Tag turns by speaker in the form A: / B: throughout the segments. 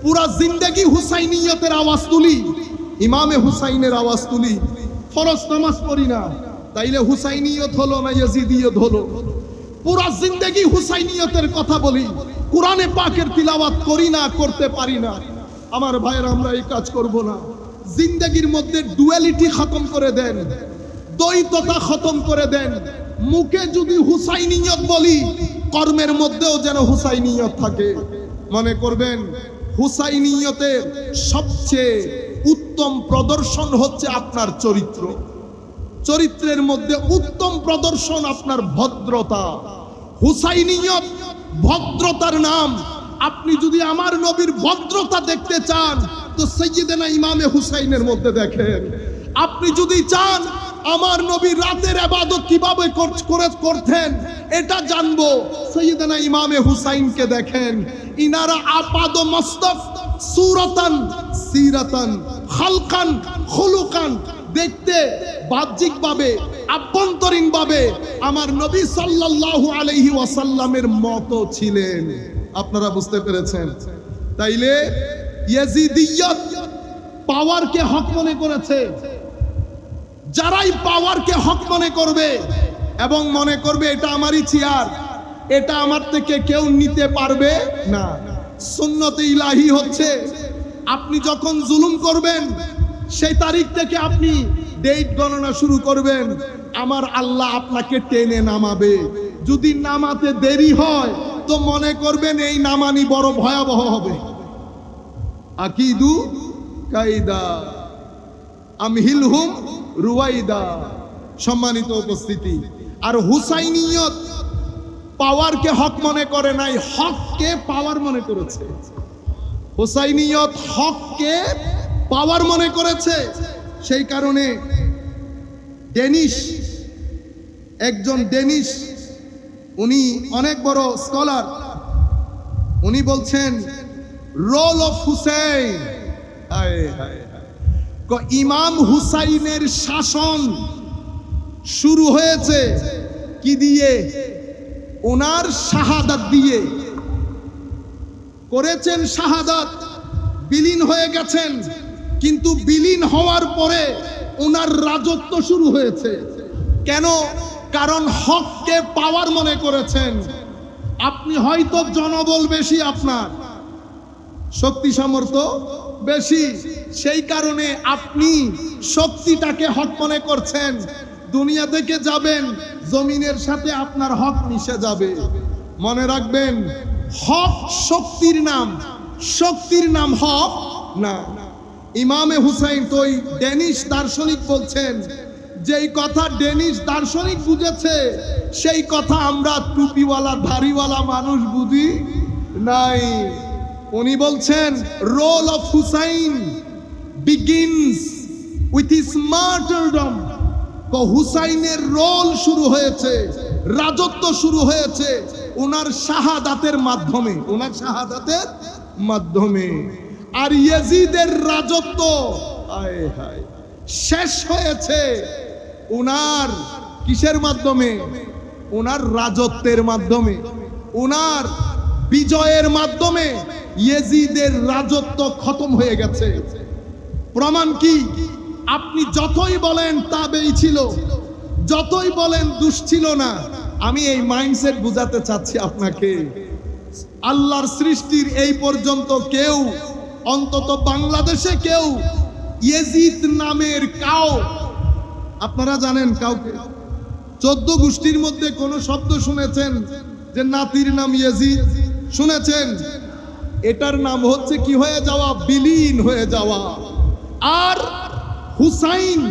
A: পুরা জিন্দেগি হুসাইনিয়তের আওয়াজ তুলি, ইমামে হুসাইনের আওয়াজ তুলি, ফরজ নামাজ পড়ি না, তাইলে হুসাইনিয়ত হলো না ইয়াজিদিয়ত হলো? পুরা জিন্দেগি হুসাইনিয়তের কথা বলি, কোরআনে পাকের তিলাওয়াত করি না, করতে পারি না। আমার ভাইয়ের, আমরা এই কাজ করব না। জিন্দেগির মধ্যে ডুয়ালিটি খতম করে দেন, দ্বৈততা খতম করে দেন। মুখে যদি হুসাইনিয়ত বলি, কর্মের মধ্যেও যেন হুসাইনিয়ত থাকে। মনে করবেন হুসাইনিয়তের সবচেয়ে উত্তম প্রদর্শন হচ্ছে আপনার চরিত্র। চরিত্রের মধ্যে উত্তম প্রদর্শন আপনার ভদ্রতা। হুসাইনিয়ত ভদ্রতার নাম। আপনি যদি আমার নবীর ভদ্রতা দেখতে চান তো সাইয়্যিদানা ইমামে হুসাইনের মধ্যে দেখেন। আপনি যদি চান আমার নবী রাতের ইবাদত কিভাবে করতেন এটা জানবো, সাইয়্যিদানা ইমামে হুসাইনকে দেখেন। ইনারা আপাদ মস্তক সূরাতান সিরাতান খালকান খুলুকান, দেখতে বাহ্যিকভাবে আভ্যন্তরীণভাবে আমার নবী সাল্লাল্লাহু আলাইহি ওয়াসাল্লামের মতো ছিলেন। আপনারা বুঝতে পেরেছেন? তাইলে ইয়াজিদিয়ত পাওয়ারকে হক মনে করেছে। যারাই পাওয়ারকে হক মনে করবে এবং মনে করবে এটা আমারই চেয়ার, এটা আমার থেকে কেউ নিতে পারবে না। সুন্নতে ইলাহি হচ্ছে আপনি যখন জুলুম করবেন সেই তারিখ থেকে আপনি ডেট গণনা শুরু করবেন, আমার আল্লাহ আপনাকে টেনে নামাবে। যদি নামাতে দেরি হয় তো মনে করবেন এই নামানি বড় ভয়াবহ হবে। আকিদু কাইদা আমহিলহুম রুয়াইদা। সম্মানিত উপস্থিতি, আর হুসাইনিয়ত পাওয়ারকে হক মনে করে নাই, হককে পাওয়ার মনে করেছে। হুসাইনিয়ত হককে পাওয়ার মনে করেছে। সেই কারণে একজন ডেনিশ, উনি অনেক বড় স্কলার, উনি বলছেন রোল অফ হুসাইন। ইমাম হুসাইনের শাসন শুরু হয়েছে কি দিয়ে? ওনার শাহাদাত দিয়ে। করেছেন শাহাদাত, বিলীন হয়ে গেছেন, কিন্তু বিলীন হওয়ার পরে ওনার রাজত্ব শুরু হয়েছে। কেন? কারণ হককে পাওয়ার মনে করেছেন। আপনি হয়তো জনবল বেশি, আপনার শক্তি সামর্থ্য বেশি, সেই কারণে আপনি শক্তিটাকে হক মনে করছেন। দুনিয়া থেকে যাবেন, জমিনের সাথে আপনার হক মিশে যাবে। মনে রাখবেন, হক শক্তির নাম, শক্তির নাম হক না। ইমামে হুসাইন তো ওই ডেনিশ দার্শনিক বলছেন, যেই কথা ডেনিশ দার্শনিক বুঝেছে সেই কথা আমরা টুপিওয়ালা দাড়িওয়ালা মানুষ বুঝি নাই। উনি বলছেন role of Hussain begins with his martyrdom. হুসাইনের রোল শুরু হয়েছে, রাজত্ব শুরু হয়েছে ওনার শাহাদাতের মাধ্যমে, ওনার শাহাদাতের মাধ্যমে। আর ইয়াজিদের রাজত্ব শেষ হয়েছে ওনার কিসের মাধ্যমে? ওনার রাজত্বের মাধ্যমে, ওনার বিজয়ের মাধ্যমে ইয়াজিদের রাজত্ব খতম হয়ে গেছে। প্রমাণ কি? আপনি যতই বলেন তাবেই ছিল, যতই বলেন দুষ ছিল না, আমি এই মাইন্ডসেট বুঝাতে চাচ্ছি আপনাকে। আল্লাহর সৃষ্টির এই পর্যন্ত কেউ, অন্তত বাংলাদেশে কেউ ইয়াজিদ নামের আপনারা জানেন কাউকে? 14 গোষ্ঠীর মধ্যে কোন শব্দ শুনেছেন যে নাতির নাম ইয়াজিদ? শুনেছেন? এটার নাম হচ্ছে কি হয়ে যাওয়া? বিলীন হয়ে যাওয়া। আর হুসাইন,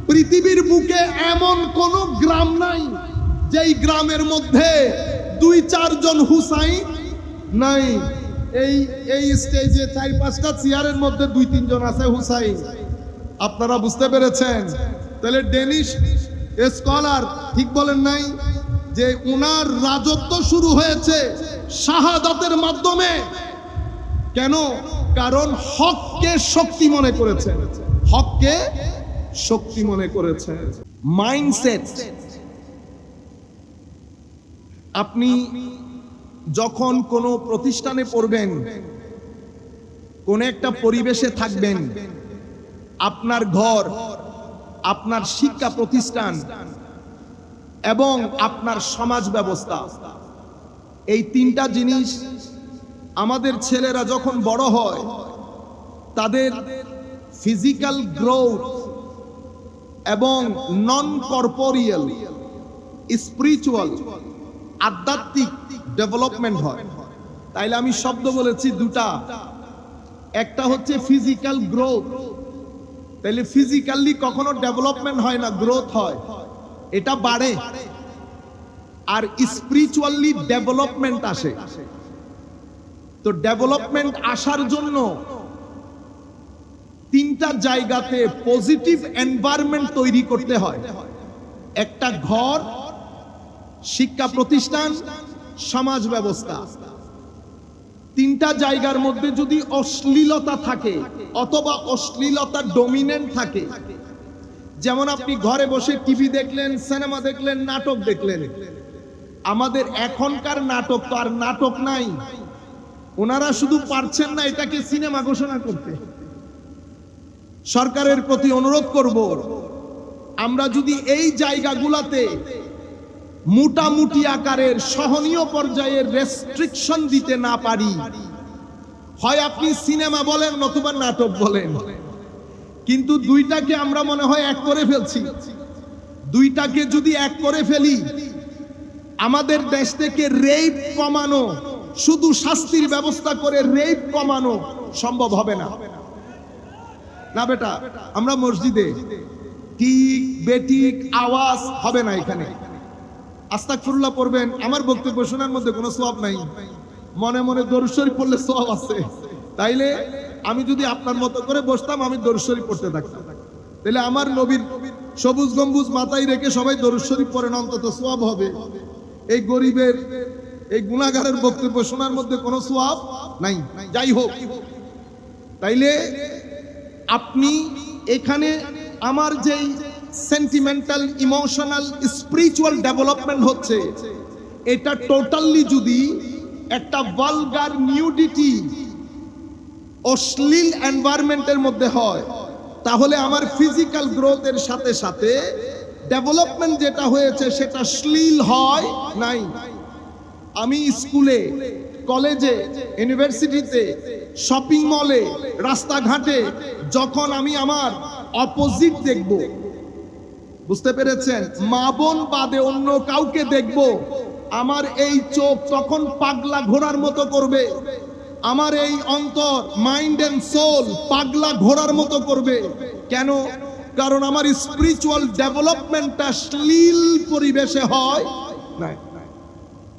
A: পৃথিবীর বুকে এমন কোন গ্রাম নাই যেই গ্রামের মধ্যে 2-4 জন হুসাইন নাই। এই স্টেজে 4-5টা চেয়ারের মধ্যে 2-3 জন আছে হুসাইন। আপনারা বুঝতে পেরেছেন? তাহলে ডেনিশ স্কলার ঠিক বলেন নাই যে উনার রাজত্ব শুরু হয়েছে শাহাদাতের মাধ্যমে। কেন? কারণ হককে শক্তি মনে করেছেন, হককে শক্তি মনে করেছেন। মাইন্ডসেট। আপনি যখন কোনো প্রতিষ্ঠানে পড়বেন, কোন একটা পরিবেশে থাকবেন, আপনার ঘর, আপনার শিক্ষা প্রতিষ্ঠান এবং আপনার সমাজ ব্যবস্থা, এই তিনটা জিনিস আমাদের ছেলেরা যখন বড় হয় তাদের ফিজিক্যাল গ্রোথ এবং নন কর্পোরিয়াল স্পিরিচুয়াল আধ্যাত্মিক ডেভেলপমেন্ট হয়। তাইলে আমি শব্দ বলেছি দুটা, একটা হচ্ছে ফিজিক্যাল গ্রোথ। তাইলে ফিজিক্যালি কখনো ডেভেলপমেন্ট হয় না, গ্রোথ হয়, এটা বাড়ে। আর স্পিরিচুয়ালি ডেভেলপমেন্ট আসে। তো ডেভেলপমেন্ট আসার জন্য তিনটা জায়গাতে পজিটিভ এনভায়রনমেন্ট তৈরি করতে হয়। একটা ঘর, শিক্ষা প্রতিষ্ঠান, সমাজ ব্যবস্থা। তিনটা জায়গার মধ্যে যদি অশ্লীলতা থাকে অথবা অশ্লীলতা ডমিনেন্ট থাকে, যেমন আপনি ঘরে বসে টিভি দেখলেন, সিনেমা দেখলেন, নাটক দেখলেন, আমাদের এখনকার নাটক তো আর নাটক নাই, ওনারা শুধু পারছেন না এটাকে সিনেমা ঘোষণা করতে। সরকারের প্রতি অনুরোধ করব, আমরা যদি এই জায়গাগুলোতে মোটামুটি আকারের সহনীয় পর্যায়ের রেস্ট্রিকশন দিতে না পারি, হয় আপনি সিনেমা বলেন নতুবা নাটক বলেন, কিন্তু দুইটাকে আমরা মনে হয় এক করে ফেলছি। দুইটাকে যদি এক করে ফেলি, আমাদের দেশ থেকে রেপ কমানো, শুধু শাস্তির ব্যবস্থা করে রেপ কমানো সম্ভব হবে না। না বেটা, আমরা মসজিদে ঠিক বেঠিক আওয়াজ হবে না, এখানে আস্তাগফিরুল্লাহ পড়বেন, আমার বক্তব্য শোনার মধ্যে কোনো সওয়াব নাই, মনে মনে দরুদ শরীফ পড়লে সওয়াব আছে। তাইলে আমি যদি আপনার মতো করে বসতাম, আমি দরুদ শরীফ পড়তে থাকতাম, তাহলে আমার নবীর সবুজ গম্বুজ মাথায় রেখে সবাই দরুদ শরীফ পড়েন, অন্তত সওয়াব হবে। এই গরিবের, এই গুনাহগারের বক্তব্য শোনার মধ্যে কোনো সওয়াব নাই। যাই হোক, তাইলে আপনি এখানে আমার যেই সেন্টিমেন্টাল, ইমোশনাল, স্পিরিচুয়াল ডেভেলপমেন্ট হচ্ছে, এটা টোটালি যদি একটা ভালগার নিউডিটি, অশ্লীল এনভায়রনমেন্টের মধ্যে হয়, তাহলে আমার ফিজিক্যাল গ্রোথের সাথে সাথে ডেভেলপমেন্ট যেটা হয়েছে সেটা শ্লীল হয় নাই। আমি স্কুলে, কলেজে, ইউনিভার্সিটিতে, শপিং মলে, রাস্তাঘাটে যখন আমি আমার অপোজিট দেখব, বুঝতে পেরেছেন, মা বোন বাদে অন্য কাউকে দেখব, আমার এই চোখ তখন পাগলা ঘোড়ার মতো করবে, আমার এই অন্তর, মাইন্ড এন্ড সোল পাগলা ঘোড়ার মতো করবে। কেন? কারণ আমার স্পিরিচুয়াল ডেভেলপমেন্টটা শ্লীল পরিবেশে হয় না।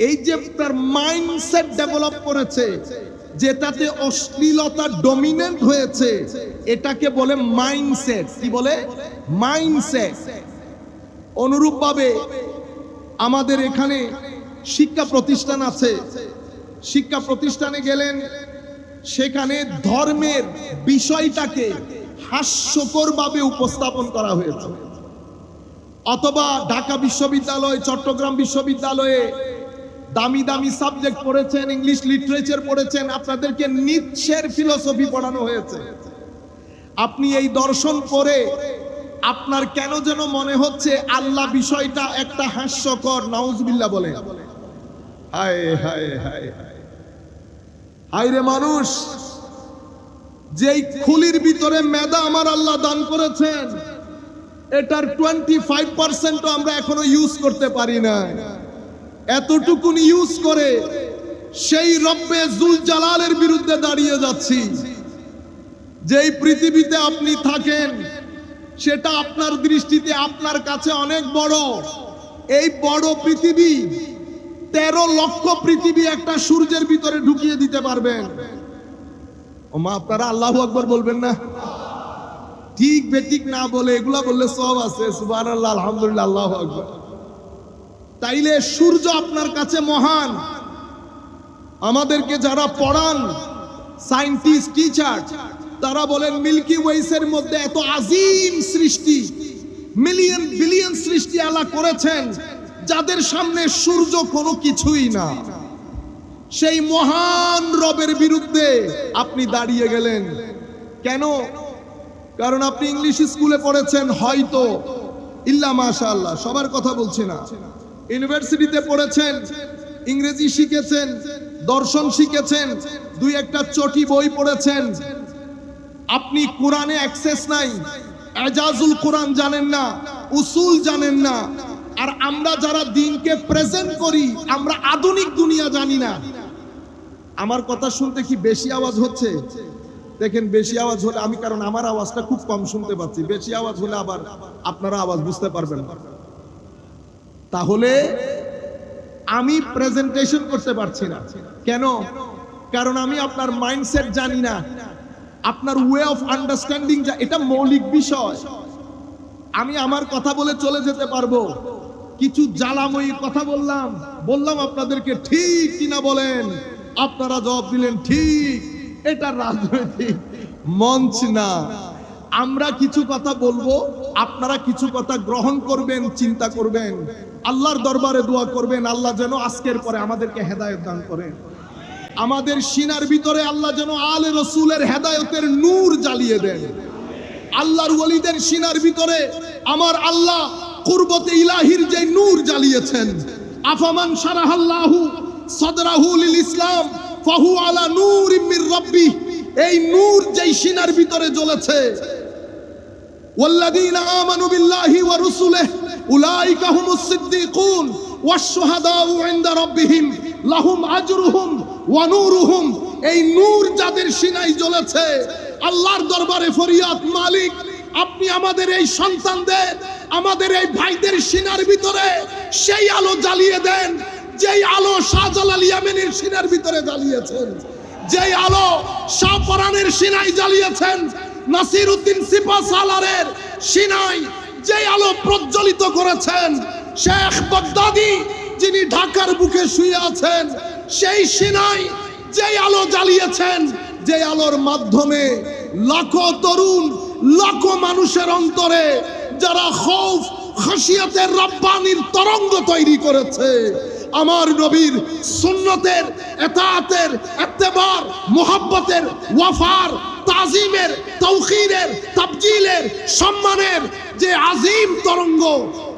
A: এই যে তার মাইন্ডসেট ডেভেলপ করেছে, যেটাতে অশ্লীলতা ডমিনেন্ট হয়েছে, এটাকে বলে মাইন্ডসেট। কি বলে? মাইন্ডসেট। অনুরূপভাবে আমাদের এখানে শিক্ষা প্রতিষ্ঠান আছে, শিক্ষা প্রতিষ্ঠানে গেলেন, সেখানে ধর্মের বিষয়টাকে হাস্যকরভাবে উপস্থাপন করা হয়েছে। অথবা ঢাকা বিশ্ববিদ্যালয়, চট্টগ্রাম বিশ্ববিদ্যালয়ে দামি দামি সাবজেক্ট পড়েছেন, ইংলিশ লিটারেচার পড়েছেন, আপনাদেরকে নিৎসের ফিলোসফি পড়ানো হয়েছে। আপনি এই দর্শন পড়ে আপনার কেন যেন মনে হচ্ছে আল্লাহ বিষয়টা একটা হাস্যকর। নাউজুবিল্লাহ বলে। হায় হায় হায় হায় রে মানুষ, যেই খুলির ভিতরে মেধা আমার আল্লাহ দান করেছেন, এটার 25% আমরা এখনো ইউজ করতে পারি না। এতটুকুন ইউজ করে সেই রব্বে জুল জালালের বিরুদ্ধে দাঁড়িয়ে যাচ্ছি। যেই পৃথিবীতে আপনি থাকেন সেটা আপনার দৃষ্টিতে, আপনার কাছে অনেক বড়। এই বড় পৃথিবী, 13 লক্ষ পৃথিবী একটা সূর্যের ভিতরে ঢুকিয়ে দিতে পারবেন। ও মা, আপনারা আল্লাহু আকবার বলবেন না? ঠিক বেঠিক না বলে, এগুলা বললে সওয়াব আছে। সুবহানাল্লাহ, আলহামদুলিল্লাহ, আল্লাহু আকবার। তাইলে সূর্য আপনার কাছে মহান। আমাদেরকে যারা পড়ান, সায়েন্টিস্ট, টিচার, তারা বলেন মিল্কি ওয়েসের মধ্যে এত আজিম সৃষ্টি, মিলিয়ন বিলিয়ন সৃষ্টি আল্লাহ করেছেন, যাদের সামনে সূর্য কোনো কিছুই না। সেই মহান রবের বিরুদ্ধে আপনি দাঁড়িয়ে গেলেন কেন? কারণ আপনি ইংলিশ স্কুলে পড়েছেন, হয়তো ইল্লা মাশাআল্লাহ, সবার কথা বলছি না, ইউনিভার্সিটিতে পড়েছেন, ইংরেজি শিখেছেন, দর্শন শিখেছেন, দুই একটা চটি বই পড়েছেন, আপনি কোরআনে অ্যাক্সেস নাই, এজাজুল কোরআন জানেন না, উসুল জানেন না। আর আমরা যারা দিনকে প্রেজেন্ট করি, আমরা আধুনিক দুনিয়া জানি না। আমার কথা শুনতে কি বেশি আওয়াজ হচ্ছে? দেখেন, বেশি আওয়াজ হলে আমি, কারণ আমার আওয়াজটা খুব কম শুনতে পাচ্ছি, বেশি আওয়াজ হলে আবার আপনারা আওয়াজ বুঝতে পারবেন না। তাহলে আমি প্রেজেন্টেশন করতে পারছি না কেন? কারণ আমি আপনার মাইন্ডসেট জানি না, আপনার ওয়ে অফ আন্ডারস্ট্যান্ডিং, এটা মৌলিক বিষয়। আমি আমার কথা বলে চলে যেতে পারবো, কিছু জ্বালাময়ী কথা বললাম আপনাদেরকে, ঠিক কিনা বলেন? আপনারা জবাব দিলেন ঠিক। এটা রাজনৈতিক মঞ্চ না। আমরা কিছু কথা বলবো, আপনারা কিছু কথা গ্রহণ করবেন, চিন্তা করবেন, আল্লাহর দরবারে দোয়া করবেন, আল্লাহ যেন আজকের পরে আমাদেরকে হেদায়েত দান করেন। আমাদের সিনার ভিতরে আল্লাহ যেন আলে রসুলের হেদায়েতের নূর জ্বালিয়ে দেন। আল্লাহর ওয়ালিদের সিনার ভিতরে আমার আল্লাহ কুরবতে ইলাহির যে নূর জ্বালিয়েছেন, আফামান শারাহাল্লাহু সাদরাহু লিল ইসলাম ফাহু আলা নূরিম মির রাব্বি, এই নূর যেই সিনার ভিতরে জ্বলেছে, ওয়াল্লাযীনা আমানু বিল্লাহি ওয়া রাসূলিহি উলাইকা হুমুস সিদ্দীকুন ওয়াশ শুহাদাউ ইনদা রাব্বিহিম লাহুম আজরুহুম ওয়া নূরুহুম, এই নূর যাদের সিনায় জ্বলেছে, আল্লাহর দরবারে ফরিয়াদ, মালিক আপনি আমাদের এই সন্তানদের, আমাদের এই ভাইদের সিনার ভিতরে সেই আলো জ্বালিয়ে দেন, যেই আলো শাহজালাল ইয়ামানির সিনার ভিতরে জ্বালিয়েছেন, যেই আলো শাহপরানের সিনায় জ্বালিয়েছেন, নাসিরউদ্দিন সিপাহসালারের সিনায় যেই আলো প্রজ্বলিত করেছেন, শেখ বাগদাদি যিনি ঢাকার বুকে শুয়ে আছেন, সেই সিনায় যেই আলো জ্বালিয়েছেন, যে আলোর মাধ্যমে লাখো তরুণ, লাখো মানুষের অন্তরে যারা খৌফ খাশিয়াতের রব্বানির তরঙ্গ তৈরি করেছে, আমার নবীর সুন্নতের, এতাআতের, ইত্তেবার, মুহাব্বতের, ওয়াফার, তাজিমের, তাওকীরের, তাবজিলের, সম্মানের যে আজিম তরঙ্গ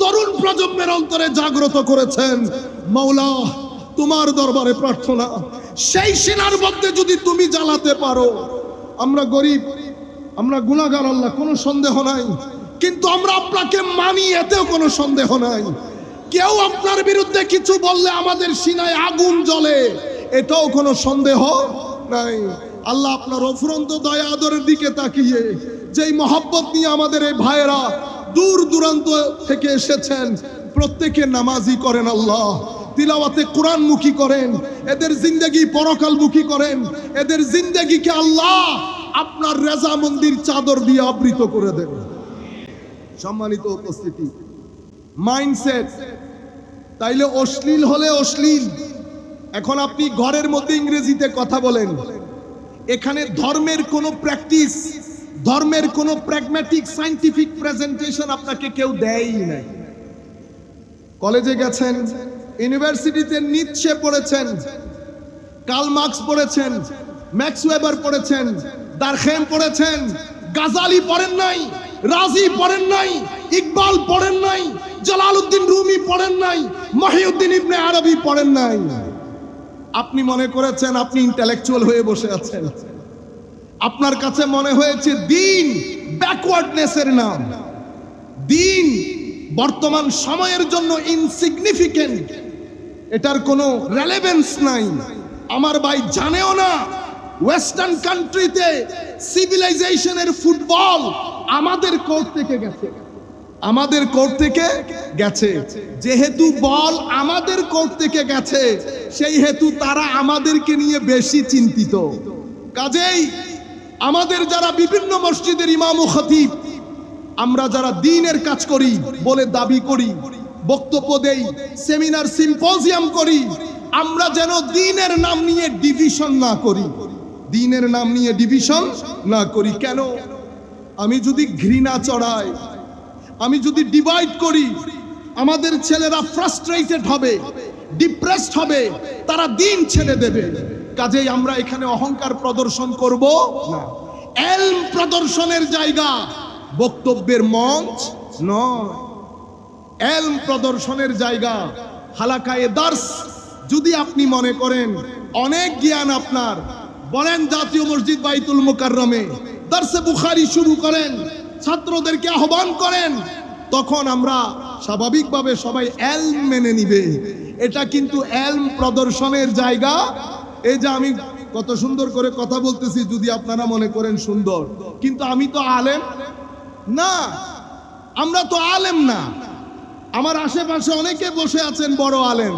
A: তরুণ প্রজন্মের অন্তরে জাগ্রত করেছেন, মাওলা তোমার দরবারে প্রার্থনা, সেই সিনার মধ্যে যদি তুমি জ্বালাতে পারো। আমরা গরিব, আমরা গুনাহগার আল্লাহ, কোনো সন্দেহ নাই, কিন্তু আমরা আপনাকে মানি, এতেও কোনো সন্দেহ নাই। কেউ আপনার বিরুদ্ধে কিছু বললে আমাদের সিনায় আগুন জ্বলে, এটাও কোনো সন্দেহ নাই। আল্লাহ আপনার অফুরন্ত দয়া আদরের দিকে তাকিয়ে যেই মহব্বত নিয়ে আমাদের এই ভাইয়েরা দূর দূরান্ত থেকে এসেছেন, প্রত্যেকে নামাজি করেন আল্লাহ, তিলাওয়াতে কোরআন মুখী করেন, এদের জিন্দেগি পরকাল মুখী করেন, এদের জিন্দেগিকে আল্লাহ আপনার রেজামন্দির চাদর দিয়ে আবৃত করে দেন। সম্মানিত উপস্থিতি, মাইন্ডসেট, তাইলে অশ্লীল হলে অশ্লীল। এখন আপনি ঘরের মধ্যে ইংরেজিতে কথা বলেন, এখানে ধর্মের কোনো প্র্যাকটিস, ধর্মের কোনো প্র্যাগম্যাটিক সায়েন্টিফিক প্রেজেন্টেশন আপনাকে কেউ দেয়ই নাই। কলেজে গেছেন, ইউনিভার্সিটিতে নিৎসে পড়েছেন, কার্ল মার্কস পড়েছেন, ম্যাক্স ওয়েবার পড়েছেন, দারখেম পড়েছেন, গাজালি পড়েন নাই, রাজি পড়েন নাই, ইকবাল পড়েন নাই, জালালউদ্দিন রুমি পড়েন নাই, মহিউদ্দিন ইবনে আরবি পড়েন নাই। আপনি মনে করেছেন আপনি ইন্টেলেকচুয়াল হয়ে বসে আছেন। আপনার কাছে মনে হয়েছে দিন ব্যাকওয়ার্ডনেসের নাম, দিন বর্তমান সময়ের জন্য ইনসিগনিফিকেন্ট, এটার কোনো রেলেভেন্স নাই। আমার ভাই জানেও না, ওয়েস্টার্ন কান্ট্রিতে সিভিলাইজেশনের ফুটবল আমাদের কোর্ট থেকে গেছে, আমাদের কোর্ট থেকে গেছে। যেহেতু বল আমাদের কোর্ট থেকে গেছে, সেই হেতু তারা আমাদেরকে নিয়ে বেশি চিন্তিত। কাজেই আমাদের যারা বিভিন্ন মসজিদের ইমাম ও খতিব, আমরা যারা দ্বীনের কাজ করি বলে দাবি করি, বক্তব্য দেই, সেমিনার সিম্পোজিয়াম করি, আমরা যেন দ্বীনের নাম নিয়ে ডিভিশন না করি, দ্বীনের নাম নিয়ে ডিভিশন না করি। কেন? আমি যদি ঘৃণা চড়াই, আমি যদি ডিভাইড করি, আমাদের ছেলেরা ফ্রাস্ট্রেটেড হবে, ডিপ্রেসড হবে, তারা দিন ছেড়ে দেবে। কাজেই আমরা এখানে অহংকার প্রদর্শন করব না। ইলম প্রদর্শনের জায়গা, বক্তব্যের মঞ্চ নয়। ইলম প্রদর্শনের জায়গা হালাকায়ে দার্স। যদি আপনি মনে করেন অনেক জ্ঞান আপনার, বলেন জাতীয় মসজিদ বাইতুল মুকাররমে দার্সে বুখারী শুরু করেন, ছাত্রদেরকে আহ্বান করেন, তখন আমরা স্বাভাবিকভাবে সবাই ইলম মেনে নিবে। এটা কিন্তু ইলম প্রদর্শনের জায়গা। এই যে আমি কত সুন্দর করে কথা বলতেছি, যদি আপনারা মনে করেন সুন্দর, কিন্তু আমি তো আলেম না, আমরা তো আলেম না। আমার আশেপাশে অনেকে বসে আছেন বড় আলেম,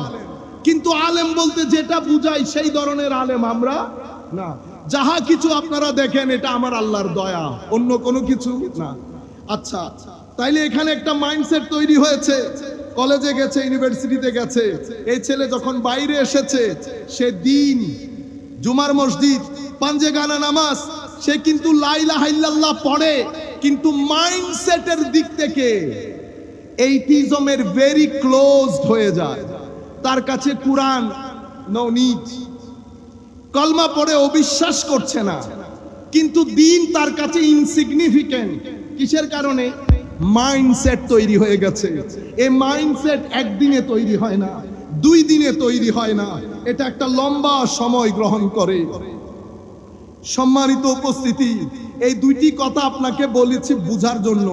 A: কিন্তু আলেম বলতে যেটা বুঝায় সেই ধরনের আলেম আমরা না। যাহা কিছু আপনারা দেখেন এটা আমার আল্লাহর দয়া, অন্য কোনো কিছু না। আচ্ছা, তাইলে এখানে একটা মাইন্ডসেট তৈরি হয়েছে। কলেজে গেছে, ইউনিভার্সিটিতে গেছে, এই ছেলে যখন বাইরে এসেছে, সে দিন, জুমার মসজিদ, পাঞ্জে গানা নামাজ, সে কিন্তু লা ইলাহা ইল্লাল্লাহ পড়ে, কিন্তু মাইন্ডসেটের দিক থেকে এইটিজমের ভেরি ক্লোজড হয়ে যায়। তার কাছে কুরআন নো নিড, কলমা পড়ে অবিশ্বাস করছে না, কিন্তু দিন তার কাছে ইনসিগনিফিকেন্ট। কিসের কারণে? মাইন্ডসেট তৈরি হয়ে গেছে। এই মাইন্ডসেট একদিনে তৈরি হয় না, 2 দিনে তৈরি হয় না, এটা একটা লম্বা সময় গ্রহণ করে। সম্মানিত উপস্থিতি, এই 2টি কথা আপনাকে বলেছি বুঝার জন্য।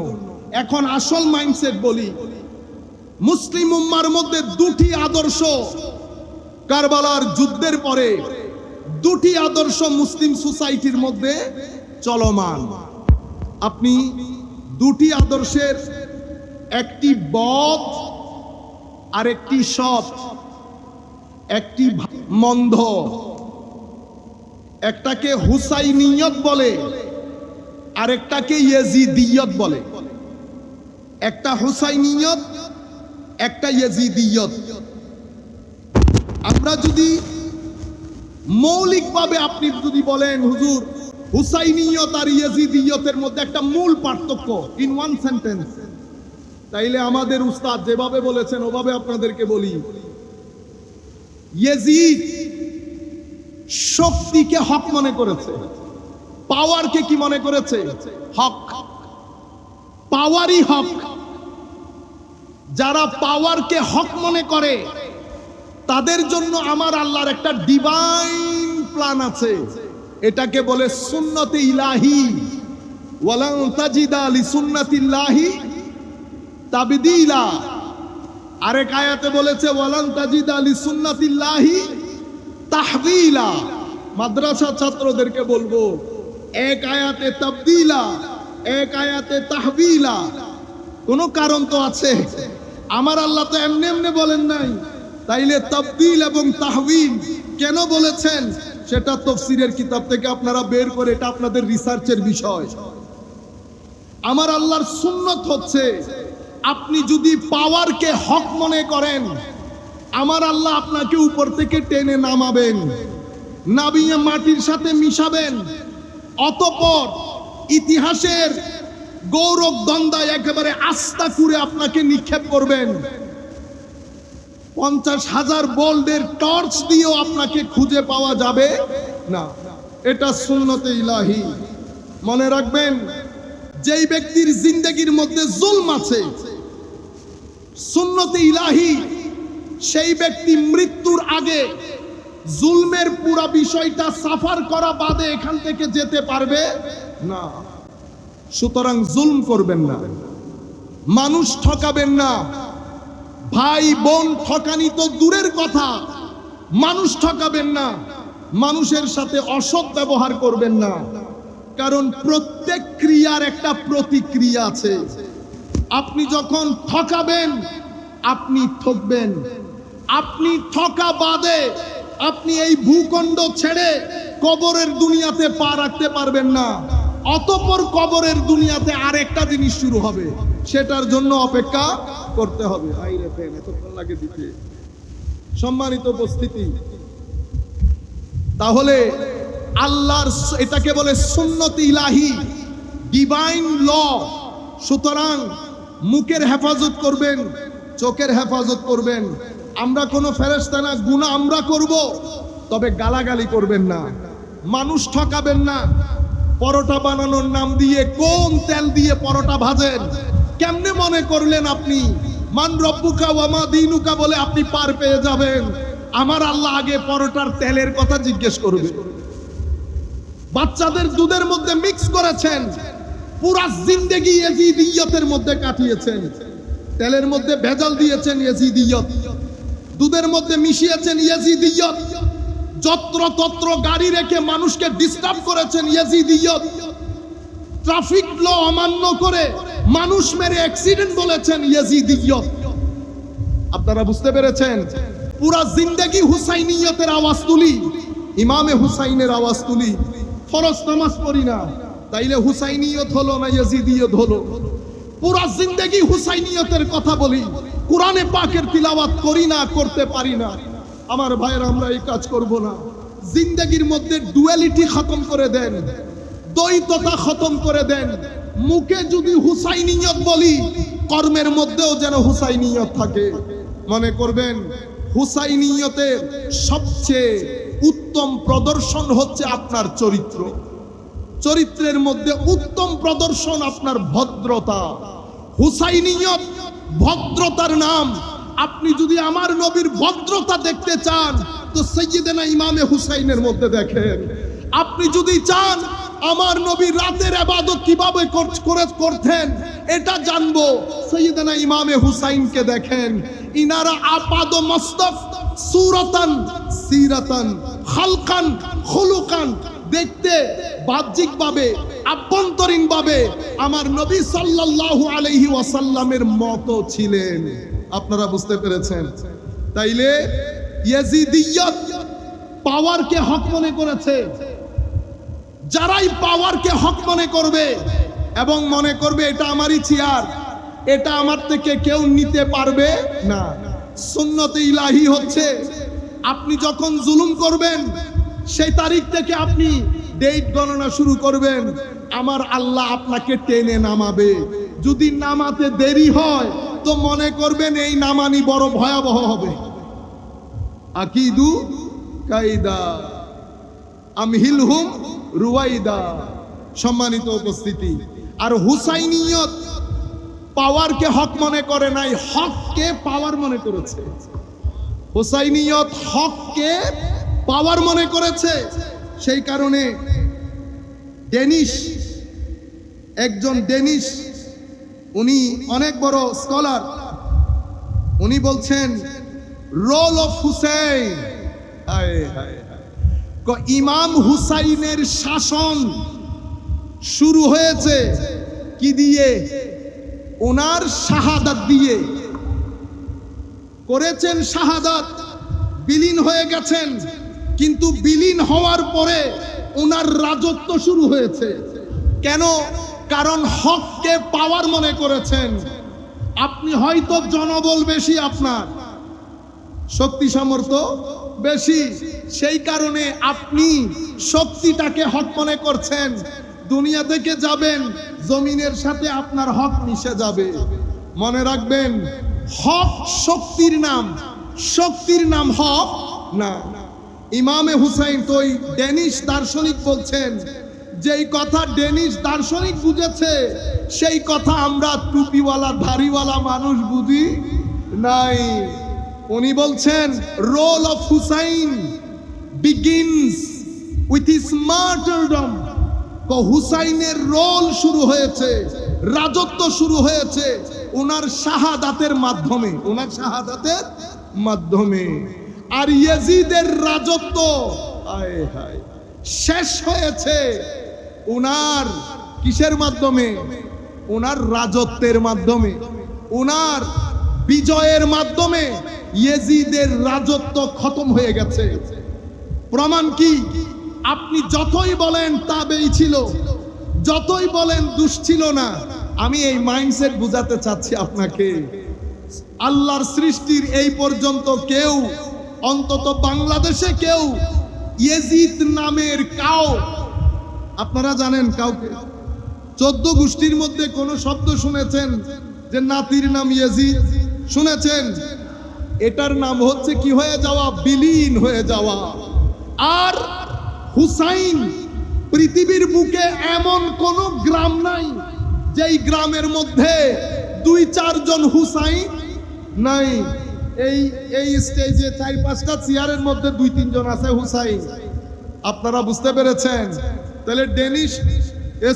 A: এখন আসল মাইন্ডসেট বলি। মুসলিম উম্মার মধ্যে 2টি আদর্শ, কারবালার যুদ্ধের পরে 2টি আদর্শ মুসলিম সোসাইটির মধ্যে চলমান। আপনি 2টি আদর্শের, একটি বদ আর একটি সৎ, একটি মন্দ। একটাকে হুসাইনিয়ত বলে, আর একটাকে ইয়াজিদিয়ত বলে। একটা হুসাইনিয়ত, একটা ইয়াজিদিয়ত। আমরা যদি মৌলিকভাবে আপনি যদি বলেন হুজুর হুসাইনিয়ত আর ইয়াজিদিয়তের মধ্যে একটা মূল পার্থক্য ইন ওয়ান সেন্টেন্স, তাইলে আমাদের উস্তাদ যেভাবে বলেছেন ওভাবে আপনাদেরকে বলি। ইয়াজিদ শক্তিকে হক মনে করেছে, পাওয়ারকে কি মনে করেছে? হক। পাওয়ারই হক। যারা পাওয়ারকে হক মনে করে তাদের জন্য আমার আল্লাহর একটা ডিভাইন প্ল্যান আছে, এটাকে বলে সুন্নতে ইলাহি। ওয়ালান তাজিদা লিসুন্নাতিল্লাহি তাবদীলা। আরেক আয়াতে বলেছে ওয়ালান তাজিদা লিসুন্নাতিল্লাহি তাহবিলা। মাদ্রাসা ছাত্রদেরকে বলবো, এক আয়াতে তাবদীলা, এক আয়াতে তাহবিলা। কোন কারণ তো আছে, আমার আল্লাহ তো এমনি এমনি বলেন নাই। তাইলে তাবদীল এবং তাহবিল কেন বলেছেন সেটা তাফসীরের কিতাব থেকে আপনারা বের করে, এটা আপনাদের রিসার্চের বিষয়। আমার আল্লাহর সুন্নত হচ্ছে, আপনি যদি পাওয়ারকে হক মনে করেন, আমার আল্লাহ আপনাকে উপর থেকে টেনে নামাবেন, নামিয়ে মাটির সাথে মিশাবেন, অতঃপর ইতিহাসের গৌরব দন্দায় একেবারে আস্থা করে আপনাকে নিক্ষেপ করবেন। 50,000 ভোল্টের টর্চ দিয়েও আপনাকে খুঁজে পাওয়া যাবে না। এটা সুন্নতে ইলাহি। মনে রাখবেন, যেই ব্যক্তির জিন্দেগির মধ্যে জুলম আছে, সুন্নতে ইলাহি, সেই ব্যক্তি মৃত্যুর আগে জুলমের পুরো বিষয়টা সাফার করা বাদে এখান থেকে যেতে পারবে না। সুতরাং জুলম করবেন না, মানুষ ঠকাবেন না। ভাই বোন ঠকানি তো দূরের কথা, মানুষ ঠকাবেন না, মানুষের সাথে অসৎ ব্যবহার করবেন না। কারণ প্রত্যেক ক্রিয়ার একটা প্রতিক্রিয়া আছে। আপনি যখন ঠকাবেন, আপনি ঠকবেন। আপনি ঠকা বাদে আপনি এই ভূখণ্ড ছেড়ে কবরের দুনিয়াতে পা রাখতে পারবেন না। অতঃপর কবরের দুনিয়াতে আরেকটা জিনিস শুরু হবে, সেটার জন্য অপেক্ষা করতে হবে। এতক্ষণ লাগে দিতে। সম্মানিত উপস্থিতি, তাহলে আল্লাহর, এটাকে বলে সুন্নতে ইলাহি, ডিভাইন ল। সুতরাং মুখের হেফাজত করবেন, চোখের হেফাজত করবেন, আমরা কোনো ফেরেশতা না, গুনাহ আমরা করব, তবে গালাগালি করবেন না, মানুষ ঠকাবেন না। পরোটা বানানোর নাম দিয়ে কোন তেল দিয়ে পরোটা ভাজেন, কেমনে মনে করলেন আপনি মান রব্বুকা ওয়া মা দীনুকা বলে আপনি পার পেয়ে যাবেন? আমার আল্লাহ আগে পরোটার তেলের কথা জিজ্ঞেস করবে। বাচ্চাদের দুধের মধ্যে মিক্স করেছেন, পুরা জিন্দেগি ইয়াজিদিয়তের মধ্যে কাটিয়েছেন, তেলের মধ্যে ভেজাল দিয়েছেন ইয়াজিদিয়ত, দুধের মধ্যে মিশিয়েছেন ইয়াজিদিয়ত, যত্র তত্র গাড়ি রেখে মানুষকে ডিস্টার্ব করেছেন ইয়াজিদিয়ত, ট্রাফিক ল অমান্য করে মানুষ মেরে অ্যাক্সিডেন্ট বলেছেন ইয়াজিদিয়ত। আপনারা বুঝতে পেরেছেন? পুরা জিন্দেগি হুসাইনিয়তের আওয়াজ তুলি, ইমামে হুসাইনের আওয়াজ তুলি, ফরজ নামাজ পড়ি না, তাইলে হুসাইনিয়ত হলো না ইয়াজিদিয়ত হলো? পুরা জিন্দেগি হুসাইনিয়তের কথা বলি, কোরআনে পাকের তিলাওয়াত করি না, করতে পারি না। আমার ভাইয়ের, আমরা এই কাজ করব না। জিন্দেগির মধ্যে ডুয়ালিটি খতম করে দেন, দ্বৈততা খতম করে দেন। মুখে যদি হুসাইনিয়ত বলি, কর্মের মধ্যেও যেন হুসাইনিয়ত থাকে। মনে করবেন হুসাইনিয়তের সবচেয়ে উত্তম প্রদর্শন হচ্ছে আপনার চরিত্র। চরিত্রের মধ্যে উত্তম প্রদর্শন আপনার ভদ্রতা। হুসাইনিয়ত ভদ্রতার নাম। আপনি যদি আমার নবীর ভদ্রতা দেখতে চান তো সাইয়্যিদানা ইমামে হুসাইনের মধ্যে দেখেন। আপনি যদি চান আমার নবী রাতের ইবাদত কিভাবে করতেন এটা জানবো, সাইয়্যিদানা ইমামে হুসাইনকে দেখেন। ইনারা আপাদ মস্তক সূরাতান সিরাতান খালকান খুলুকান, দেখতে বাহ্যিকভাবে আভ্যন্তরীণভাবে আমার নবী সাল্লাল্লাহু আলাইহি ওয়াসাল্লামের মতো ছিলেন। আপনারা বুঝতে পেরেছেন? তাইলে ইয়াজিদিয়ত পাওয়ারকে হক মনে করেছে। যারাই পাওয়ারকে হক মনে করবে এবং মনে করবে এটা আমারই চেয়ার, এটা আমার থেকে কেউ নিতে পারবে না। সুন্নতে ইলাহি হচ্ছে আপনি যখন জুলুম করবেন সেই তারিখ থেকে আপনি ডেট গণনা শুরু করবেন, আমার আল্লাহ আপনাকে টেনে নামাবে। যদি নামাতে দেরি হয় তো মনে করবেন এই নামানি বড় ভয়াবহ হবে। আকিদু কাইদা আমহিলহুম রুয়াইদা। সম্মানিত উপস্থিতি, আর হুসাইনিয়ত পাওয়ারকে হক মনে করে নাই, হককে পাওয়ার মনে করেছে। হুসাইনিয়ত হককে পাওয়ার মনে করেছে। সেই কারণে একজন ডেনিশ উনি অনেক বড় স্কলার, উনি বলছেন রোল অফ হুসাইন, ইমাম হুসাইনের শাসন শুরু হয়েছে কি দিয়ে? ওনার শাহাদাত দিয়ে। করেছেন শাহাদাত, বিলীন হয়ে গেছেন, কিন্তু বিলীন হওয়ার পরে ওনার রাজত্ব শুরু হয়েছে। কেন? কারণ হককে পাওয়ার মনে করেছেন। আপনি হয়তো জনবল বেশি, আপনার শক্তি সামর্থ্য বেশি, সেই কারণে আপনি শক্তিটাকে হক মনে করছেন। দুনিয়া থেকে যাবেন, জমিনের সাথে আপনার হক মিশে যাবে। মনে রাখবেন, হক শক্তির নাম, শক্তির নাম হক না। ইমামে হুসাইন তো ওই ডেনিশ দার্শনিক বলছেন, যেই কথা ডেনিশ দার্শনিক বুঝেছে সেই কথা আমরা টুপিওয়ালা দাড়িওয়ালা মানুষ বুঝি নাই। উনি বলছেন role of Hussain begins with his martyrdom. হুসাইনের রোল শুরু হয়েছে, রাজত্ব শুরু হয়েছে ওনার শাহাদাতের মাধ্যমে, ওনার শাহাদাতের মাধ্যমে। আর ইয়াজিদের রাজত্ব শেষ হয়েছে ওনার কিসের মাধ্যমে? ওনার রাজত্বের মাধ্যমে, ওনার বিজয়ের মাধ্যমে ইয়াজিদের রাজত্ব খতম হয়ে গেছে। প্রমাণ কি? আপনি যতই বলেন তাবেই ছিল, যতই বলেন দুঃ ছিল না, আমি এই মাইন্ডসেট বুঝাতে চাচ্ছি আপনাকে। আল্লাহর সৃষ্টির এই পর্যন্ত কেউ, অন্তত বাংলাদেশে কেউ ইয়াজিদ নামের কাউ, আপনারা জানেন কাউকে? 14 গোষ্ঠীর মধ্যে কোন শব্দ শুনেছেন যে নাতির নাম ইয়াজিদ? শুনেছেন? এটার নাম হচ্ছে কি হয়ে যাওয়া, বিলীন হয়ে যাওয়া। আর হুসাইন, পৃথিবীর বুকে এমন কোন গ্রাম নাই যেই গ্রামের মধ্যে 2-4 জন হুসাইন নাই। এই স্টেজে 4-5টা চেয়ারের মধ্যে 2-3 জন আছে হুসাইন। আপনারা বুঝতে পেরেছেন? তাহলে ডেনিশ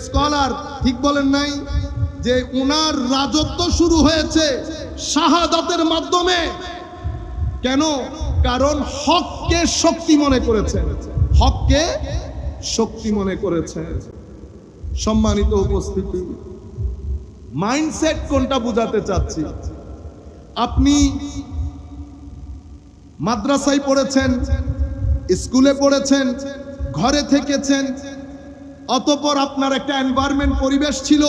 A: স্কলার ঠিক বলেন নাই যে উনার রাজত্ব শুরু হয়েছে শাহাদাতের মাধ্যমে। কেন? কারণ হককে শক্তি মনে করেছেন, হককে শক্তি মনে করেছেন। সম্মানিত উপস্থিতি, মাইন্ডসেট কোনটা বুঝাতে চাচ্ছি। আপনি মাদ্রাসায় পড়েছেন, স্কুলে পড়েছেন, ঘরে থেকেছেন, অতঃপর আপনার একটা এনভায়রনমেন্ট, পরিবেশ ছিল।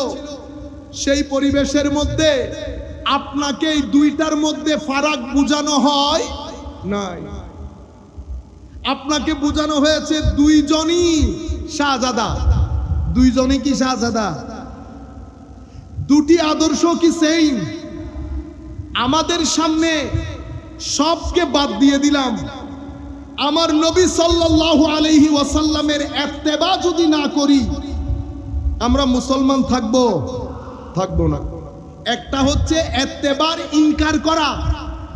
A: সেই পরিবেশের মধ্যে আপনাকে এই দুইটার মধ্যে ফারাক বোঝানো হয় নাই। আপনাকে বোঝানো হয়েছে দুইজনই শাহজাদা। দুইজনই কি শাহজাদা? দুটি আদর্শ কি সেইম? আমাদের সামনে সবকে বাদ দিয়ে দিলাম। আমার নবী সাল্লাল্লাহু আলাইহি ওয়াসাল্লামের ইত্তেবা যদি না করি আমরা মুসলমান থাকবো? থাকবো না। একটা হচ্ছে ইত্তেবার ইনকার করা।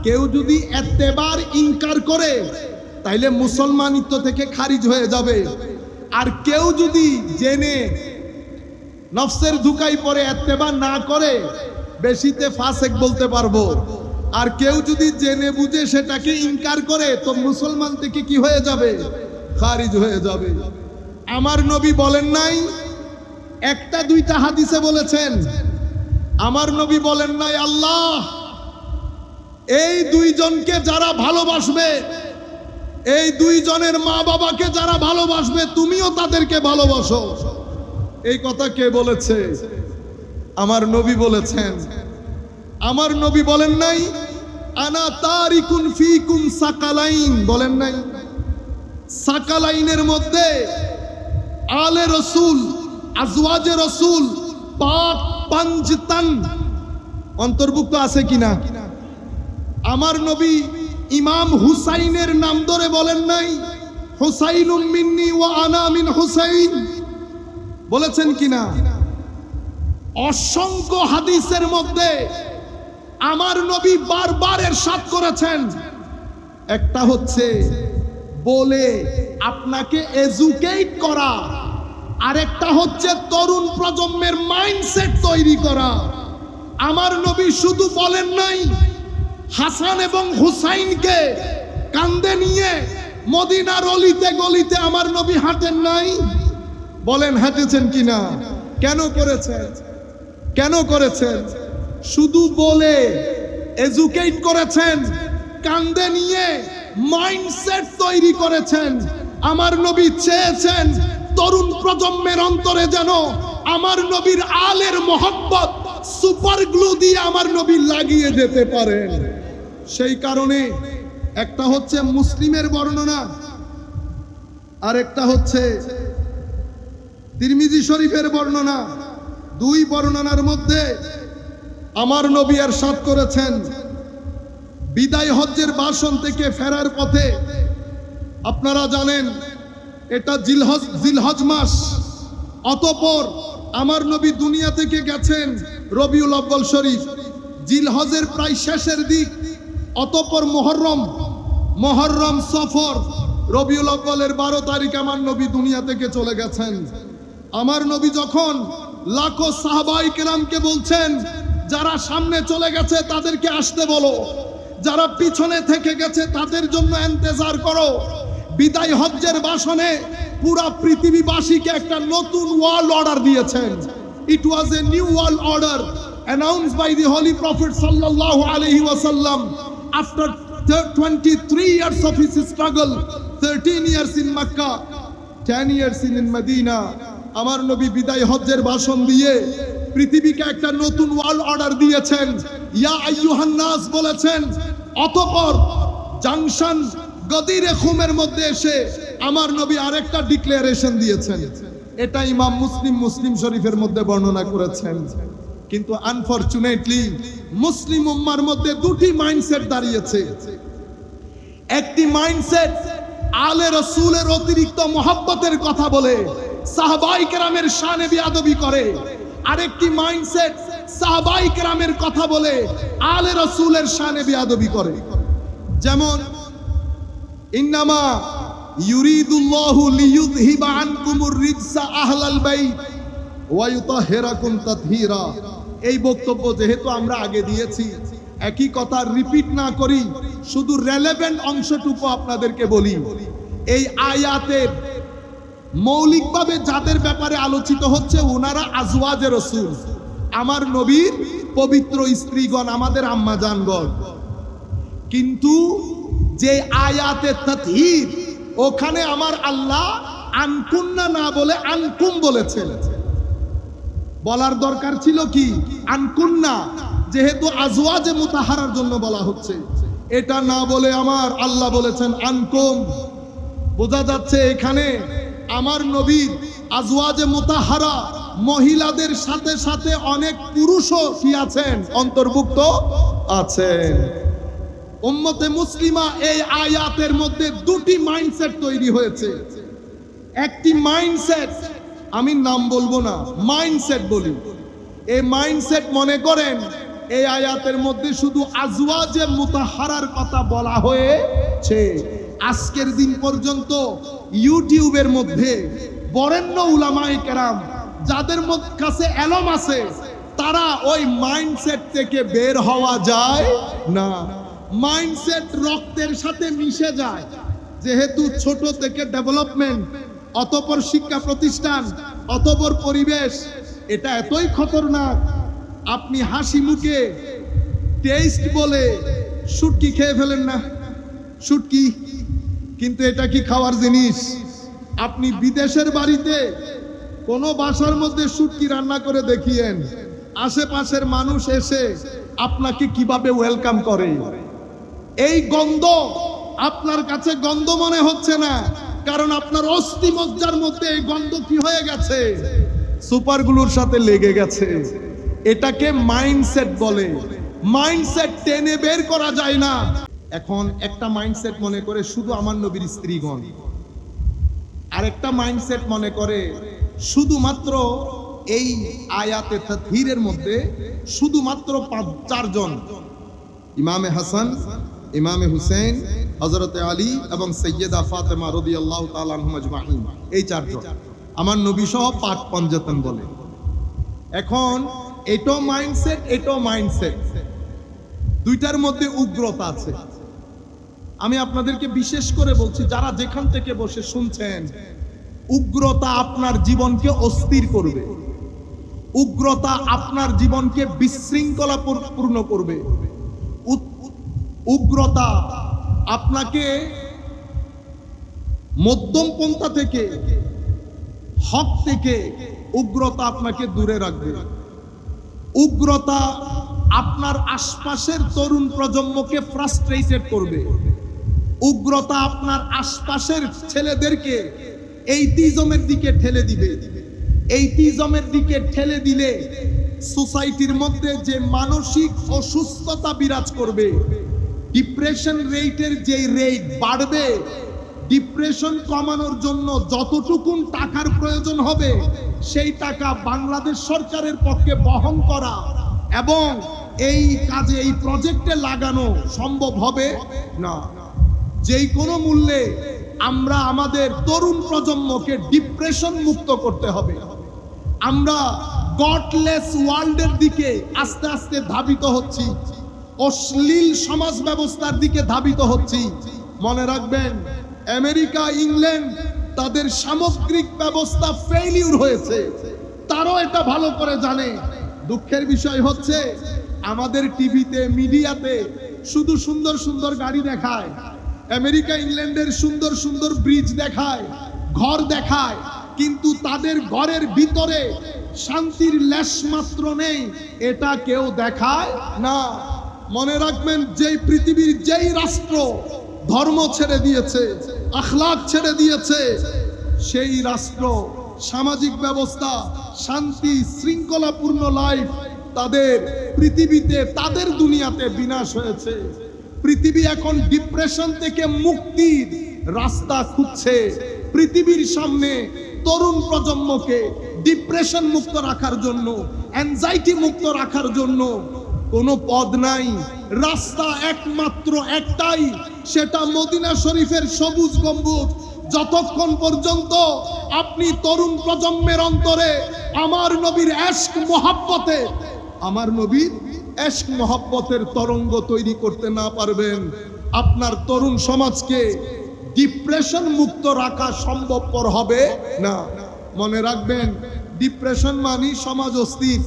A: কেউ যদি ইত্তেবার ইনকার করে তাইলে মুসলমানিত্ব থেকে খারিজ হয়ে যাবে। আর কেউ যদি জেনে নফসের ধোঁকায় পড়ে ইত্তেবা না করে, বেশিতে ফাসেক বলতে পারবো। আর কেউ যদি জেনে বুঝে সেটাকে ইনকার করে তো মুসলমান থেকে কি হয়ে যাবে? খারিজ হয়ে যাবে। আমার নবী বলেন নাই, একটা দুইটা হাদিসে বলেছেন। আমার নবী বলেন নাই আল্লাহ এই দুইজনকে যারা ভালোবাসবে, এই দুইজনের মা বাবাকে যারা ভালোবাসবে তুমিও তাদেরকে ভালোবাসো। এই কথা কে বলেছে? আমার নবী বলেছেন। আমার নবী বলেন নাই আনা তারিকুন ফিকুম সাকালাইন, বলেন নাই? সাকালাইনের মধ্যে আলে রসুল, আজওয়াজে রসুল, পাক পাঞ্জতান অন্তর্ভুক্ত আছে কিনা? আমার নবী ইমাম হুসাইনের নাম ধরে বলেন নাই হুসাইনুম মিন্নি ওয়া আনা মিন হুসাইন? বলেছেন কিনা? অসংখ্য হাদিসের মধ্যে আমার নবী বারবার ইরশাদ করেছেন। একটা হচ্ছে বলে আপনাকে এডুকেট করা, আরেকটা হচ্ছে তরুণ প্রজন্মের মাইন্ডসেট তৈরি করা। আমার নবী শুধু বলেন নাই হাসান এবং হুসাইনকে কাঁধে নিয়ে মদিনার অলিতে গলিতে আমার নবী হাঁটেন নাই? বলেন হাঁটেছেন কিনা? কেন করেছেন? কেন করেছেন? শুধু বলে এডুকেট করেছেন, কাঁধে নিয়ে মাইন্ডসেট তৈরি করেছেন। আমার নবী চেয়েছেন তরুণ প্রজন্মের অন্তরে যেন আমার নবীর আলের মহব্বত সুপার গ্লু দিয়ে আমার নবী লাগিয়ে যেতে পারেন। সেই কারণে একটা হচ্ছে মুসলিমের বর্ণনা, আর একটা হচ্ছে তিরমিজি শরীফের বর্ণনা। দুই বর্ণনার মধ্যে আমার নবী ইরশাদ করেছেন বিদায় হজ্জের ভাষণ থেকে ফেরার পথে, আপনারা জানেন এটা জিলহজ মাস, অতঃপর আমার নবী দুনিয়া থেকে গেছেন রবিউল আউয়াল শরীফ, জিলহজের প্রায় শেষের দিক। অতঃপর মুহররম, সফর, রবিউল আউয়ালের 12 তারিখ আমার নবী দুনিয়া থেকে চলে গেছেন। আমার নবী যখন লাখো সাহাবায়ে কেরামকে বলছেন যারা সামনে চলে গেছে তাদেরকে আসতে বলো, যারা পিছনে থেকে গেছে তাদের জন্য ইন্তজার করো। বিদায় হজ্জের ভাষণে পুরা পৃথিবীবাসীকে একটা নতুন ওয়ার্ল্ড অর্ডার দিয়েছেন। It was a new world order announced by the Holy Prophet sallallahu alaihi wasallam after 23 years of his struggle, 13 years in Makkah, 10 years in Medina. আমার নবী বিদায় হজ্জের ভাষণ দিয়ে পৃথিবীকে একটা নতুন ওয়ার্ল্ড অর্ডার দিয়েছেন। ইয়া আইয়ুহান নাস বলেছেন। অতঃপর জাংশন গদিরে খুমের মধ্যে এসে আমার নবী আরেকটা ডিক্লারেশন দিয়েছেন। এটা ইমাম মুসলিম শরীফের মধ্যে বর্ণনা করেছেন। কিন্তু আনফরচুনেটলি মুসলিম উম্মার মধ্যে দুটি মাইন্ডসেট দাঁড়িয়েছে। একটি মাইন্ডসেট আলে রাসূলের অতিরিক্ত মহব্বতের কথা বলে সাহাবায়ে কেরামের শানে বেয়াদবি করে, আরেকটি মাইন্ডসেট সাহাবায়ে কেরামের কথা বলে আলে রাসূলের শানে বেয়াদবি করে। যেমন ইন্নামা ইউরিদুল্লাহু লিইয়ুযহিবা আনকুমুর রিজসা আহলাল বাইত ওয়া ইউতাহহিরাকুম তাতহীরা। এই বক্তব্য যেহেতু আমরা আগে দিয়েছি, একই কথা রিপিট না করি, শুধু রেলেভেন্ট অংশটুকু আপনাদেরকে বলি। এই আয়াতের মৌলিকভাবে যাদের ব্যাপারে আলোচিত হচ্ছে ওনারা আজওয়াজে রাসূল, আমার নবীর পবিত্র স্ত্রীগণ, আমাদের আম্মা জানগণ। কিন্তু যে আয়াতে তাতহীর, ওখানে আমার আল্লাহ আনকুন্না না বলে আনকুম বলেছেন। বলার দরকার ছিল কি আনকুন্না, যেহেতু আজওয়াজে মুতাহারার জন্য বলা হচ্ছে, এটা না বলে আমার আল্লাহ বলেছেন আনকুম। বোঝা যাচ্ছে এখানে আমার নবীর আজওয়াজে মুতাহারা মহিলাদের সাথে সাথে অনেক পুরুষও কি আছেন, অন্তর্ভুক্ত আছেন। উম্মতে মুসলিমা এই আয়াতের মধ্যে দুটি মাইন্ডসেট তৈরি হয়েছে। একটি মাইন্ডসেট, আমি নাম বলবো না, মাইন্ডসেট বলি। এই মাইন্ডসেট মনে করেন এই আয়াতের মধ্যে শুধু আজওয়াজে মুতাহারার কথা বলা হয়েছে। আজকের দিন পর্যন্ত ইউটিউবের মধ্যে বরেণ্য উলামায়ে কেরাম যাদের কাছে এলম আছে, তারা ওই মাইন্ডসেট থেকে বের হওয়া যায় না। মাইন্ডসেট রক্তের সাথে মিশে যায়, যেহেতু ছোট থেকে ডেভেলপমেন্ট, অতঃপর শিক্ষা প্রতিষ্ঠান, অতঃপর পরিবেশ, এটা এতই খতরনাক। আপনি হাসি মুখে টেস্ট বলে শুটকি খেয়ে ফেলেন না, শুটকি, কিন্তু এটা কি খাওয়ার জিনিস? আপনি বিদেশের বাড়িতে কোনো বাসার মধ্যে শুটকি রান্না করে দেখিয়েন, আশেপাশের মানুষ এসে আপনাকে কিভাবে ওয়েলকাম করে। এই গন্ধ আপনার কাছে গন্ধ মনে হচ্ছে না, কারণ আপনার অস্থি মজ্জার মধ্যে এই গন্ধ কি হয়ে গেছে, সুপারগুলোর সাথে লেগে গেছে। এটাকে মাইন্ডসেট বলে। মাইন্ডসেট টেনে বের করা যায় না। এখন একটা মাইন্ডসেট মনে করে শুধু আমার নবীর স্ত্রীগণ, আরেকটা মাইন্ডসেট মনে করে শুধুমাত্র এই আয়াতে তাতহীরের মধ্যে শুধুমাত্র 4 জন, ইমামে হাসান, ইমামে হুসেন, হযরতে আলী এবং সাইয়্যেদা ফাতেমা রাদিয়াল্লাহু তাআলা আনহুম আজমাইন, এই 4 জন আমার নবী সহ পাক পঞ্জতন বলে। এখন এটাও মাইন্ডসেট, এটাও মাইন্ডসেট, দুইটার মধ্যে উগ্রতা আছে। আমি আপনাদেরকে বিশেষ করে বলছি, যারা যেখান থেকে বসে শুনছেন, উগ্রতা আপনার জীবনকে অস্থির করবে, উগ্রতা আপনার জীবনকে বিশৃঙ্খলা পূর্ণ করবে, উগ্রতা আপনাকে মধ্যম পন্থা থেকে, হক থেকে উগ্রতা আপনাকে দূরে রাখবে। উগ্রতা আপনার আশপাশের তরুণ প্রজন্মকে ফ্রাস্ট্রেটেড করবে। উগ্রতা আপনার আশপাশের ছেলেদেরকে এইটিজমের দিকে ঠেলে দিবে। এইটিজমের দিকে ঠেলে দিলে সোসাইটির মধ্যে যে মানসিক অসুস্থতা বিরাজ করবে, ডিপ্রেশন রেটের যে রেট বাড়বে, ডিপ্রেশন কমানোর জন্য যতটুকু টাকার প্রয়োজন হবে সেই টাকা বাংলাদেশ সরকারের পক্ষে বহন করা এবং এই কাজে, এই প্রজেক্টে লাগানো সম্ভব হবে না। যেই কোনো মূল্যে আমরা আমাদের তরুণ প্রজন্মকে ডিপ্রেশন মুক্ত করতে হবে। আমরা গডলেস ওয়ার্ল্ডের দিকে আস্তে আস্তে ধাবিত হচ্ছি, অশ্লীল সমাজ ব্যবস্থার দিকে ধাবিত হচ্ছি। মনে রাখবেন, আমেরিকা, ইংল্যান্ড তাদের সামগ্রিক ব্যবস্থা ফেইলিউর হয়েছে, তারাও এটা ভালো করে জানে। দুঃখের বিষয় হচ্ছে আমাদের টিভিতে, মিডিয়াতে শুধু সুন্দর সুন্দর গাড়ি দেখায়, আমেরিকা ইংল্যান্ডের সুন্দর সুন্দর ব্রিজ দেখায়, ঘর দেখায়, কিন্তু তাদের ঘরের ভিতরে শান্তির লেশ মাত্র নেই, এটা কেউ দেখায় না। মনে রাখবেন, যেই পৃথিবীর যেই রাষ্ট্র ধর্ম ছেড়ে দিয়েছে, আখলাক ছেড়ে দিয়েছে, সেই রাষ্ট্র সামাজিক ব্যবস্থা, শান্তি শৃঙ্খলাপূর্ণ লাইফ তাদের পৃথিবীতে, তাদের দুনিয়াতে বিনাশ হয়েছে। পৃথিবী এখন ডিপ্রেশন থেকে মুক্তির রাস্তা খুঁজছে। পৃথিবীর সামনে তরুণ প্রজন্মকে ডিপ্রেশন মুক্ত রাখার জন্য, অ্যাংজাইটি মুক্ত রাখার জন্য কোনো পদ নাই, রাস্তা একমাত্র একটাই, সেটা মদিনা শরীফের সবুজ গম্বুজ। যতক্ষণ পর্যন্ত আপনি তরুণ প্রজন্মের অন্তরে আমার নবীর এশক মোহাব্বতে, আমার নবীর এশক মোহাব্বতের তরঙ্গ তৈরি করতে না পারবেন, আপনার তরুণ সমাজকে ডিপ্রেশন মুক্ত রাখা সম্ভবপর হবে না। মনে রাখবেন, ডিপ্রেশন মানে সমাজ অস্থির।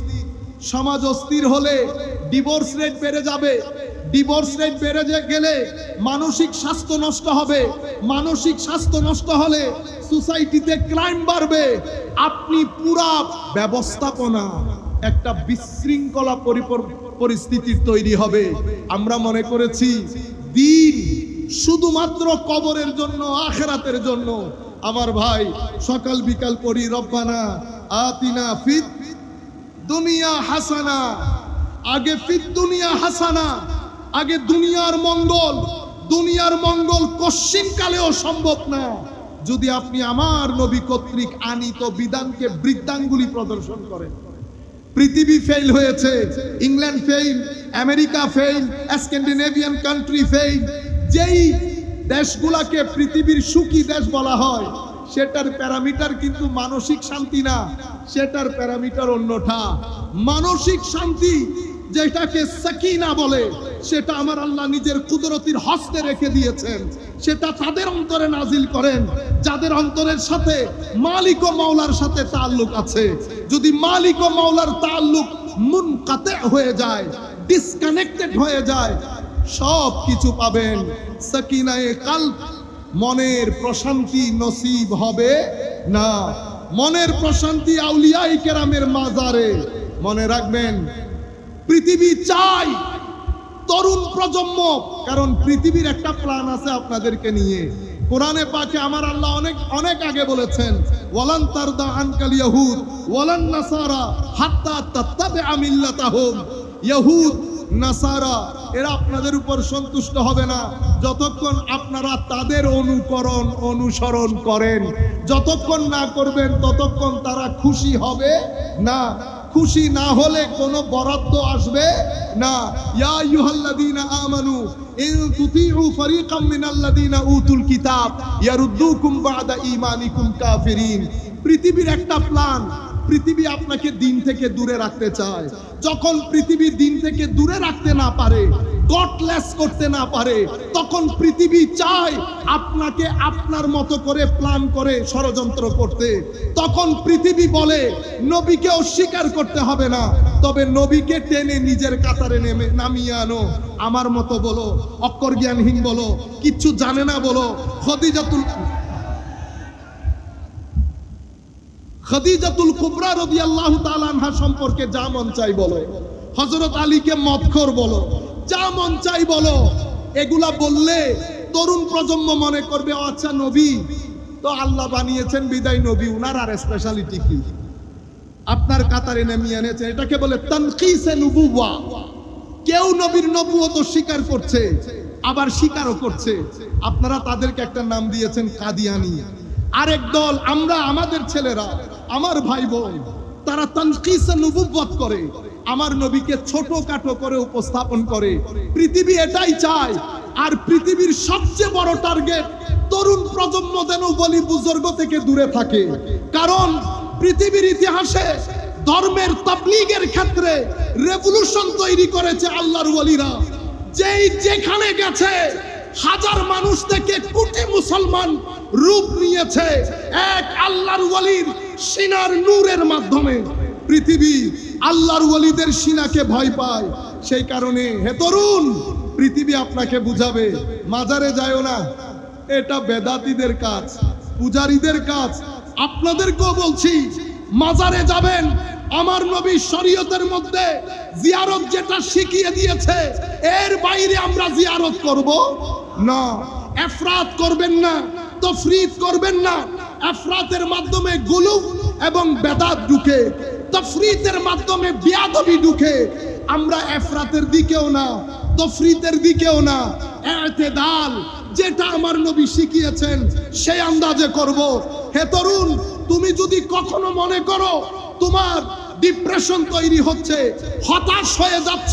A: সমাজ অস্থির হলে ডিভোর্স রেট বেড়ে যাবে। ডিভোর্স রেট বেড়ে গেলে মানসিক স্বাস্থ্য নষ্ট হবে। মানসিক স্বাস্থ্য নষ্ট হলে সোসাইটিতে ক্রাইম বাড়বে। আপনি পুরা ব্যবস্থাপনা একটা বিশৃঙ্খলা পরিস্থিতির তৈরি হবে। আমরা মনে করেছি দিন শুধুমাত্র কবরের জন্য, আখিরাতের জন্য। আমার ভাই, সকাল বিকাল পড়ি রব্বানা আতিনা ফিদ দুনিয়া হাসানা। আগে ফিদ দুনিয়া হাসানা, আগে দুনিয়ার মঙ্গল। দুনিয়ার মঙ্গল কশ্চিন কালেও সম্ভব না যদি আপনি আমার নবী কর্তৃক আনিত বিধানকে বৃদ্ধাঙ্গুলি প্রদর্শন করেন। পৃথিবী ফেল হয়েছে, England fail, America fail, Scandinavian country fail. যেই দেশগুলাকে পৃথিবীর সুখী দেশ বলা হয়, সেটার প্যারামিটার কিন্তু মানসিক শান্তি না, সেটার প্যারামিটার অন্যটা। মানসিক শান্তি যেটাকে সাকিনা বলে, সেটা আমার আল্লাহ নিজের কুদরতির হস্তে রেখে দিয়েছেন। সেটা তাদের অন্তরে নাজিল করেন যাদের অন্তরের সাথে মালিক ও মাওলার সাথে তাল্লুক আছে। যদি মালিক ও মাওলার তাল্লুক মুনকাতে হয়ে যায়, ডিসকানেক্টেড হয়ে যায়, সব কিছু পাবেন। সাকিনায়ে কলব, মনের প্রশান্তি নসিব হবে না। মনের প্রশান্তি আউলিয়ায়ে কেরামের মাজারে। মনে রাখবেন, পৃথিবী চাই তরুণ প্রজন্ম, কারণ পৃথিবীর একটা প্ল্যান আছে আপনাদেরকে নিয়ে। কোরআনে পাকে আমার আল্লাহ অনেক আগে বলেছেন, ওয়ালান তারদা আনকাল ইয়াহুদ ওয়ালান নাসারা হাত্তা তাত্তাবিআ মিল্লাতাহুম। ইহুদ নাসারা এরা আপনাদের উপর সন্তুষ্ট হবে না যতক্ষণ আপনারা তাদের অনুসরণ করেন। যতক্ষণ না করবেন ততক্ষণ তারা খুশি হবে না। খুশি না হলে কোনো বরাদ্দ আসবে না। ইয়া আইয়ুহাল্লাযীনা আমানু ইন তুতিউ ফারীকাম মিনাল্লাযীনা উতুল কিতাব ইয়ারুদ্দুকুম বা'দা ঈমানিকুম কাফিরিন। পৃথিবীর একটা প্ল্যান, পৃথিবী আপনাকে দিন থেকে দূরে রাখতে চায়। যখন পৃথিবী দিন থেকে দূরে রাখতে না পারে, গডলেস করতে না পারে, তখন পৃথিবী চায় আপনাকে আপনার মতো করে প্ল্যান করে ষড়যন্ত্র করতে। তখন পৃথিবী বলে নবীকে অস্বীকার করতে হবে না, তবে নবীকে টেনে নিজের কাতারে নামিয়ে আনো। আমার মতো বলো, অক্ষর জ্ঞানহীন বলো, কিচ্ছু জানে না বলো, খাদিজাতুল কুবরা রাদিয়াল্লাহু তাআলা আনহা সম্পর্কে যা মন চাই বলো, হযরত আলীকে মদখোর বলো, যা মন চাই বলো। এগুলা বললে তরুণ প্রজন্ম মনে করবে আচ্ছা নবী তো আল্লাহ বানিয়েছেন বিদায় নবী, উনার আর স্পেশালিটি কি? আপনার কাতারে নামিয়ে এনেছেন। এটাকে বলে তানকিসে নবুওয়া। কেউ নবীর নবুয়ত স্বীকার করছে, আবার স্বীকারও করছে। আপনারা তাদেরকে একটা নাম দিয়েছেন কাদিয়ানি। আরেক দল, আমরা আমাদের ছেলেরা, আমার ভাই বোন, তারা তানকিসে নবুওয়াত করে, আমার নবীকে ছোটখাটো করে উপস্থাপন করে। পৃথিবী এটাই চায়। আর পৃথিবীর সবচেয়ে বড় টার্গেট তরুণ প্রজন্ম যেন বলি বুজুর্গ থেকে দূরে থাকে। কারণ পৃথিবীর ইতিহাসে ধর্মের তাবলীগের ক্ষেত্রে রেভলিউশন তৈরি করেছে আল্লাহর ওলিরা। যেই যেখানে গেছে হাজার মানুষ থেকে কোটি মুসলমান রূপ নিয়েছে এক আল্লাহর ওলির সিনার নূরের মাধ্যমে। পৃথিবী আল্লাহর ওলিদের সিনাকে ভয় পায়। সেই কারণে হে তরুণ, পৃথিবী আপনাকে বুঝাবে মাজারে যায়ও না, এটা বেদাতীদের কাজ, পূজারীদের কাজ। আপনাদেরকেও বলছি মাজারে যাবেন, আমার নবী শরীয়তের মধ্যে জিয়ারত যেটা শিখিয়ে দিয়েছে এর বাইরে আমরা জিয়ারত করব না। ইফরাত করবেন না, তাফরীত করবেন না। ইফরাতের মাধ্যমে গুলু এবং বেদাত ঢুকে, তফরিতের মাধ্যমে বিয়াদবি ঢুকে আমরা এফরাতের দিকেও না, তফরিতের দিকেও না, ইতিদাল যেটা আমার নবী শিখিয়েছেন সেই আন্দাজে করব। হে তরুণ, তুমি যদি কখনো মনে করো তোমার ডিপ্রেশন তৈরি হচ্ছে, হতাশ হয়ে যাচ্ছ,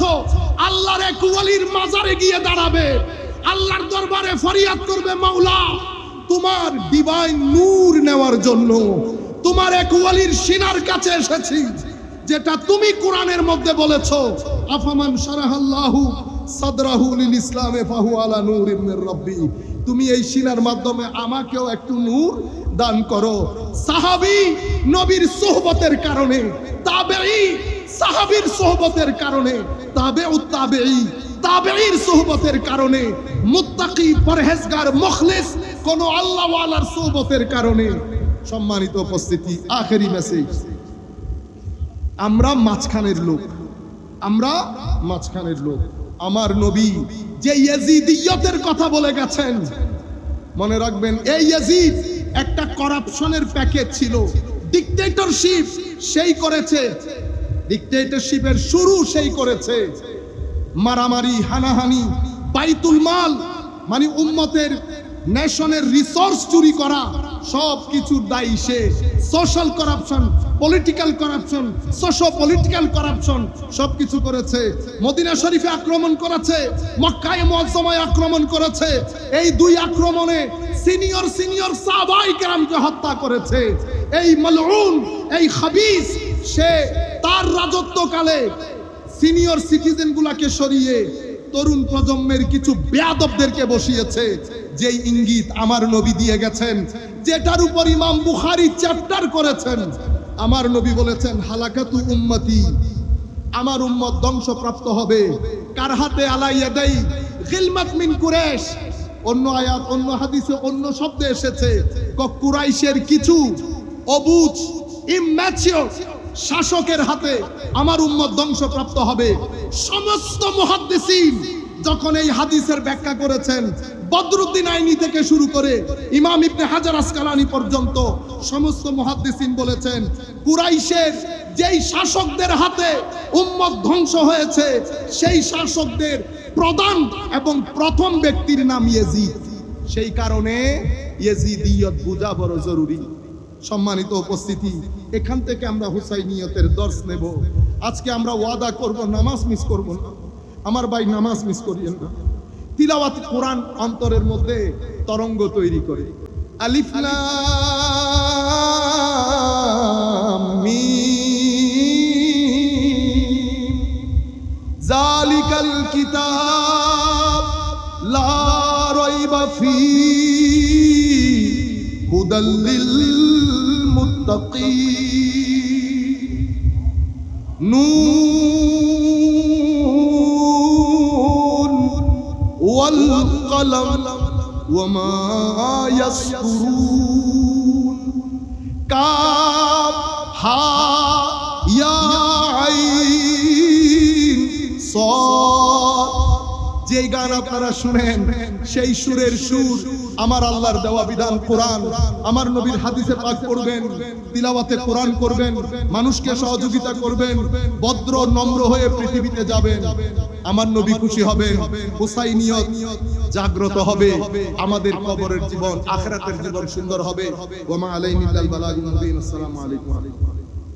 A: আল্লাহর এক ওয়ালির মাজারে গিয়ে দাঁড়াবে, আল্লাহর দরবারে ফরিয়াদ করবে, মাওলা তোমার ডিভাইন নূর নেওয়ার জন্য তোমার এক ওয়ালির সিনার কাছে এসেছি, যেটা তুমি কোরআনের মধ্যে বলেছো, আফামান শারাহাল্লাহু সাদরাহু লিল ইসলামে ফাহু আলা নূরিম মির রাব্বি। তুমি এই সিনার মাধ্যমে আমাকেও একটু নূর দান করো। সাহাবী নবীর সোহবতের কারণে, তাবেঈ সাহাবীর সোহবতের কারণে, তাবেউত তাবেঈ তাবেঈর সোহবতের কারণে, মুত্তাকি পরহেজগার মুখলিস কোন আল্লাহ ওয়ালার সোহবতের কারণে। সম্মানিত উপস্থিতি, আখেরি মেসেজ, আমরা মাঝখানের লোক, আমরা মাঝখানের লোক। আমার নবী যে ইয়াজিদিয়তের কথা বলে গেছেন, মনে রাখবেন এই ইয়াজিদ একটা করাপশনের প্যাকেজ ছিল, ডিক্টেটরশিপ সেই করেছে, ডিক্টেটরশিপের শুরু সেই করেছে, মারামারি, হানাহানি, বাইতুল মাল মানে উম্মতের নেশনের রিসোর্স চুরি করা, সব কিছুর দায়ী সে। Social corruption, political corruption, socio political corruption সবকিছু করেছে। মদিনা শরীফে আক্রমণ করেছে, মক্কায়ে মুআজ্জমায় আক্রমণ করেছে। এই দুই আক্রমণে সিনিয়র সাহাবায়ে কেরামকে হত্যা করেছে। এই মালউন, এই খাবিস, সে তার রাজত্বকালে সিনিয়র সিটিজেন গুলাকে সরিয়ে তরুণ প্রজন্মের কিছু বেয়াদবদেরকে বসিয়েছে। যেই ইঙ্গিত আমার নবী দিয়ে গেছেন, যেটার উপর ইমাম বুখারী চ্যাপ্টার করেছেন, আমার নবী বলেছেন হালাকাতু উম্মতি, আমার উম্মত ধ্বংসপ্রাপ্ত হবে। কার হাতে? আলা ইয়াদাই গিলমাত মিন কুরাইশ। অন্য আয়াত, অন্য হাদিসে অন্য শব্দে এসেছে, কুরাইশের কিছু অবুঝ, ইম্যাচিওর শাসকের হাতে আমার উম্মত ধ্বংসপ্রাপ্ত হবে। সমস্ত মুহাদ্দিসিন যখন এই হাদিসের ব্যাখ্যা করেছেন, বদরুদ্দিন আইনি থেকে শুরু করে ইমাম ইবনে হাজার আসকালানি পর্যন্ত সমস্ত মুহাদ্দিসিন বলেছেন, কুরাইশের যেই শাসকদের হাতে উম্মত ধ্বংস হয়েছে, সেই শাসকদের প্রধান এবং প্রথম ব্যক্তির নাম ইয়াজিদ। সেই কারণে ইয়াজিদিয়ত বোঝা বড় জরুরি। সম্মানিত উপস্থিতি, এখান থেকে আমরা হুসাইনিয়তের দর্শ নেব। আজকে আমরা ওয়াদা করব নামাজ মিস করব না। আমার ভাই, নামাজ মিস করিয়েন না। তিলাওয়াত কোরআন অন্তরের মধ্যে তরঙ্গ তৈরি করে। আলিফ লাম মিম যালিকাল কিতাব লা রাইবা ফীহি হুদাল লিল মুত্তাকিন। নুন ওয়াল কলম ওয়া মা ইয়াসতুরুন। কাফ হা ইয়া আইন সাদ। যে গান আপনারা শুনেন, সেই সুরের সুর আমার আল্লাহর দেওয়া বিধান কোরআন। আমার নবীর হাদিসে পাক পড়বেন, তিলাওয়াতে কোরআন করবেন, মানুষকে সহযোগিতা করবেন, ভদ্র নম্র হয়ে পৃথিবীতে যাবেন। আমার নবী খুশি হবেন, হুসাইনিয়ত জাগ্রত হবে, আমাদের কবরের জীবন, আখিরাতের জীবন সুন্দর হবে। ওয়া মা আলাইনা ইল্লাল বালাগুল মুবিন। আসসালামু আলাইকুম।